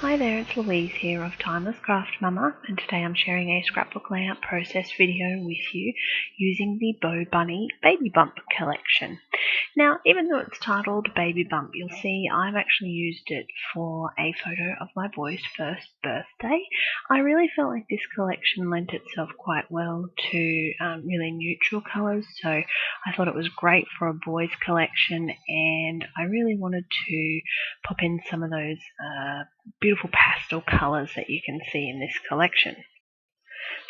Hi there, it's Louise here of Timeless Craft Mama, and today I'm sharing a scrapbook layout process video with you using the Bow Bunny Baby Bump collection. Now, even though it's titled Baby Bump, you'll see I've actually used it for a photo of my boy's first birthday. I really felt like this collection lent itself quite well to really neutral colours, so I thought it was great for a boy's collection, and I really wanted to pop in some of those beautiful pastel colours that you can see in this collection.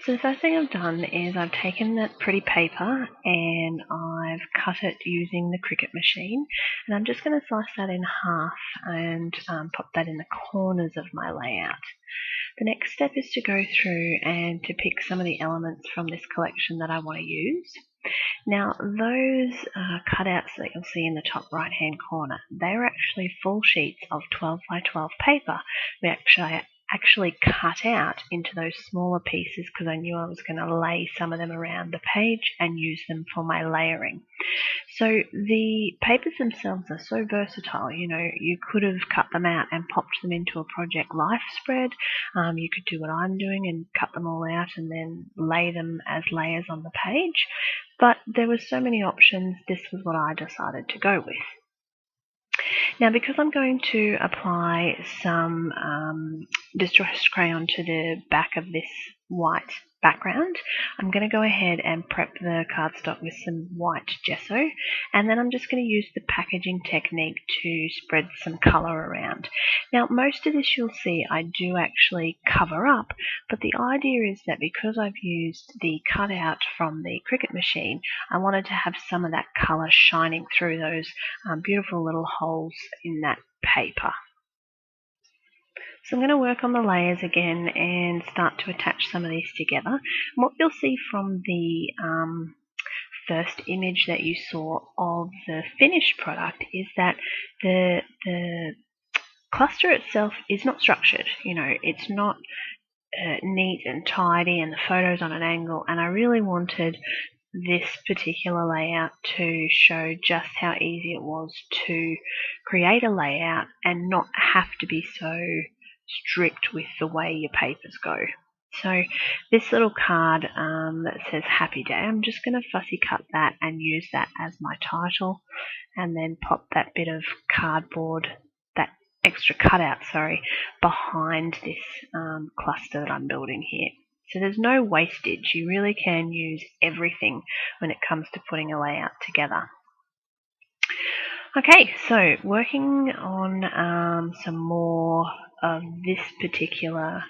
So the first thing I've done is I've taken that pretty paper and I've cut it using the Cricut machine, and I'm just going to slice that in half and pop that in the corners of my layout. The next step is to go through and to pick some of the elements from this collection that I want to use. Now, those cutouts that you'll see in the top right hand corner, they're actually full sheets of 12 by 12 paper. We actually cut out into those smaller pieces because I knew I was going to lay some of them around the page and use them for my layering. So the papers themselves are so versatile. You know, you could have cut them out and popped them into a Project Life spread. You could do what I'm doing and cut them all out and then lay them as layers on the page. But there were so many options, this was what I decided to go with. Now, because I'm going to apply some distressed crayon to the back of this white background, I'm going to go ahead and prep the cardstock with some white gesso, and then I'm just going to use the packaging technique to spread some colour around. Now, most of this you'll see I do actually cover up, but the idea is that because I've used the cutout from the Cricut machine, I wanted to have some of that colour shining through those beautiful little holes in that paper. So I'm going to work on the layers again and start to attach some of these together. And what you'll see from the first image that you saw of the finished product is that the cluster itself is not structured. You know, it's not neat and tidy, and the photo's on an angle, and I really wanted this particular layout to show just how easy it was to create a layout and not have to be so strict with the way your papers go. So this little card that says Happy Day, I'm just going to fussy cut that and use that as my title, and then pop that bit of cardboard, that extra cutout, behind this cluster that I'm building here. So there's no wastage. You really can use everything when it comes to putting a layout together. Okay, so working on some more of this particular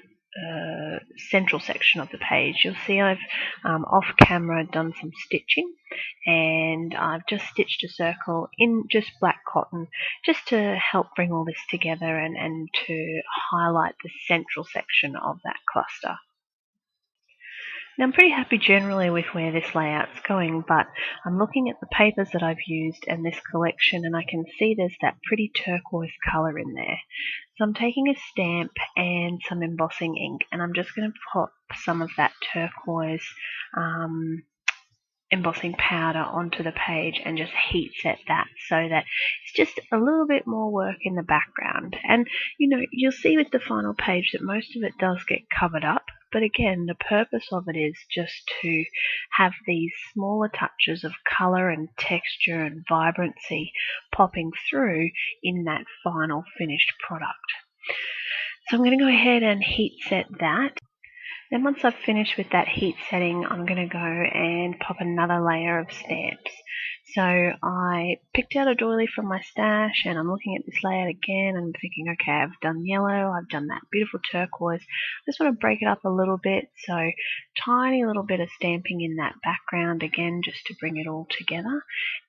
central section of the page, you'll see I've off camera done some stitching, and I've just stitched a circle in just black cotton just to help bring all this together and to highlight the central section of that cluster. Now, I'm pretty happy generally with where this layout's going, but I'm looking at the papers that I've used and this collection, and I can see there's that pretty turquoise colour in there. So I'm taking a stamp and some embossing ink, and I'm just going to put some of that turquoise embossing powder onto the page and just heat set that so that it's just a little bit more work in the background. And you know, you'll see with the final page that most of it does get covered up, but again, the purpose of it is just to have these smaller touches of colour and texture and vibrancy popping through in that final finished product. So I'm going to go ahead and heat set that. Then once I've finished with that heat setting, I'm going to go and pop another layer of stamps. So I picked out a doily from my stash, and I'm looking at this layout again and I'm thinking, okay, I've done yellow, I've done that beautiful turquoise. I just want to break it up a little bit, so tiny little bit of stamping in that background again just to bring it all together.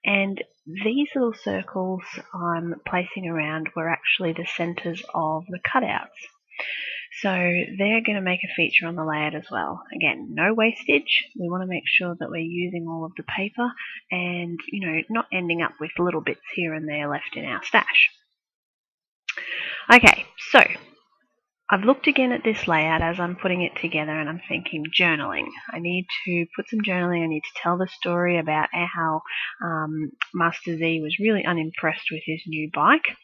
And these little circles I'm placing around were actually the centres of the cutouts. So they're going to make a feature on the layout as well. Again, no wastage. We want to make sure that we're using all of the paper and, you know, not ending up with little bits here and there left in our stash. Okay, so I've looked again at this layout as I'm putting it together, and I'm thinking journaling. I need to put some journaling. I need to tell the story about how Master Z was really unimpressed with his new bike.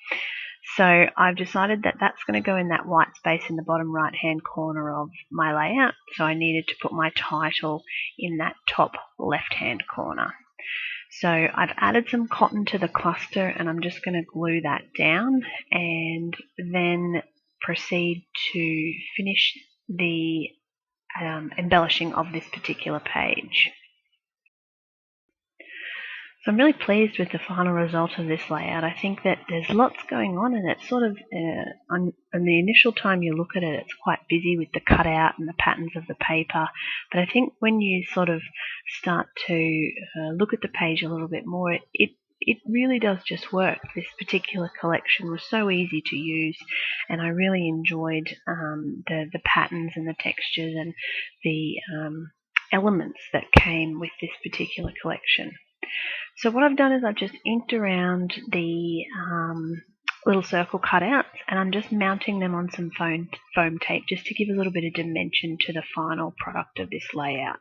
So I've decided that that's going to go in that white space in the bottom right hand corner of my layout. So I needed to put my title in that top left hand corner. So I've added some cotton to the cluster, and I'm just going to glue that down and then proceed to finish the embellishing of this particular page. So I'm really pleased with the final result of this layout. I think that there's lots going on, and it's sort of, on the initial time you look at it, it's quite busy with the cutout and the patterns of the paper. But I think when you sort of start to look at the page a little bit more, it really does just work. This particular collection was so easy to use, and I really enjoyed the patterns and the textures and the elements that came with this particular collection. So what I've done is I've just inked around the little circle cutouts, and I'm just mounting them on some foam tape just to give a little bit of dimension to the final product of this layout.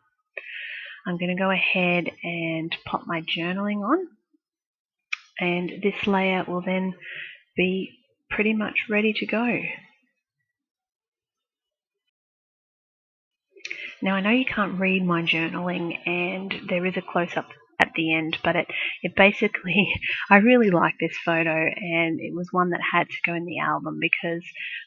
I'm going to go ahead and pop my journaling on, and this layout will then be pretty much ready to go. Now I know you can't read my journaling, and there is a close-up at the end, but it basically, I really like this photo, and it was one that had to go in the album because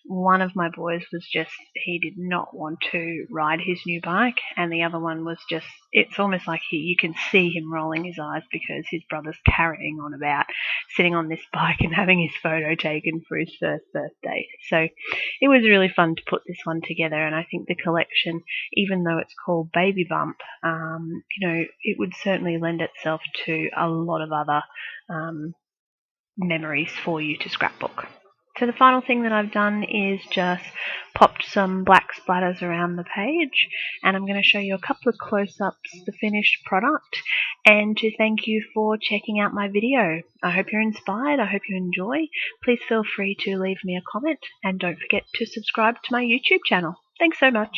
one of my boys was just, he did not want to ride his new bike, and the other one was just, it's almost like you can see him rolling his eyes because his brother's carrying on about sitting on this bike and having his photo taken for his first birthday. So it was really fun to put this one together, and I think the collection, even though it's called Baby Bump, it would certainly lend itself to a lot of other memories for you to scrapbook. So the final thing that I've done is just popped some black splatters around the page, and I'm going to show you a couple of close-ups of the finished product, and to thank you for checking out my video. I hope you're inspired, I hope you enjoy. Please feel free to leave me a comment, and don't forget to subscribe to my YouTube channel. Thanks so much.